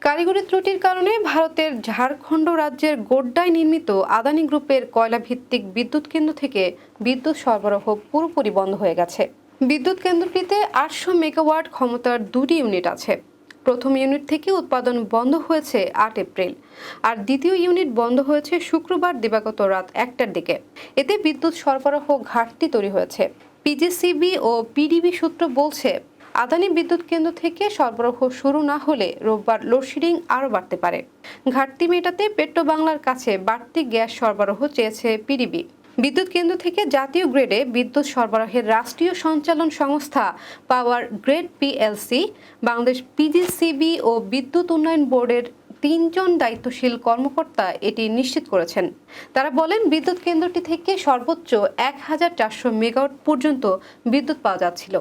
কারিগরি ত্রুটির কারণে ভারতের ঝাড়খণ্ড রাজ্যের গোড্ডায় নির্মিত আদানি গ্রুপের কয়লাভিত্তিক বিদ্যুৎ কেন্দ্র থেকে বিদ্যুৎ সরবরাহ পুরোপুরি বন্ধ হয়ে গেছে। বিদ্যুৎ কেন্দ্রটিতে ৮০০ মেগাওয়াট ক্ষমতার দুটি ইউনিট আছে। প্রথম ইউনিট থেকে উৎপাদন বন্ধ হয়েছে ৮ এপ্রিল, আর দ্বিতীয় ইউনিট বন্ধ হয়েছে শুক্রবার দিবাগত রাত ১টার দিকে। এতে বিদ্যুৎ সরবরাহ ঘাটতি তৈরি হয়েছে। পিজিসিবি ও পিডিবি সূত্র বলছে, আদানি বিদ্যুৎ কেন্দ্র থেকে সরবরাহ শুরু না হলে রোববার লোডশেডিং আরও বাড়তে পারে। ঘাটতি মেটাতে পেট্রোবাংলার কাছে বাড়তি গ্যাস সরবরাহ চেয়েছে পিডিবি। বিদ্যুৎ কেন্দ্র থেকে জাতীয় গ্রেডে বিদ্যুৎ সরবরাহের রাষ্ট্রীয় সঞ্চালন সংস্থা পাওয়ার গ্রেড পিএলসি, বাংলাদেশ পিজিসিবি ও বিদ্যুৎ উন্নয়ন বোর্ডের ৩ জন দায়িত্বশীল কর্মকর্তা এটি নিশ্চিত করেছেন। তারা বলেন, বিদ্যুৎ কেন্দ্রটি থেকে সর্বোচ্চ ১,৪০০ মেগাওয়াট পর্যন্ত বিদ্যুৎ পাওয়া যাচ্ছিল।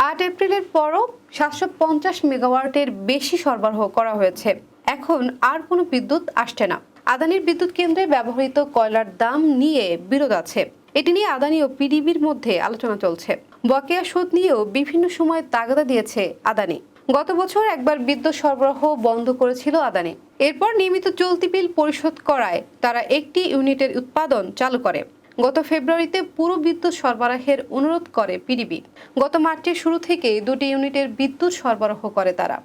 ৮ এপ্রিলের পরও ৭৫০ মেগাওয়াটের বেশি সরবরাহ করা হয়েছে। এখন আর কোনো বিদ্যুৎ আসছে না। আদানির বিদ্যুৎ কেন্দ্রে ব্যবহৃত কয়লার দাম নিয়ে বিরোধ আছে। এটি নিয়ে আদানি ও পিডিবির মধ্যে আলোচনা চলছে। বকেয়া সুদ নিয়েও বিভিন্ন সময় তাগাদা দিয়েছে আদানি। গত বছর একবার বিদ্যুৎ সরবরাহ বন্ধ করেছিল আদানি। এরপর নিয়মিত চলতি বিল পরিশোধ করায় তারা একটি ইউনিটের উৎপাদন চালু করে। গত ফেব্রুয়ারিতে পুরো বিদ্যুৎ সরবরাহের অনুরোধ করে পিডিবি। গত মার্চের শুরু থেকেই দুটি ইউনিটের বিদ্যুৎ সরবরাহ করে তারা।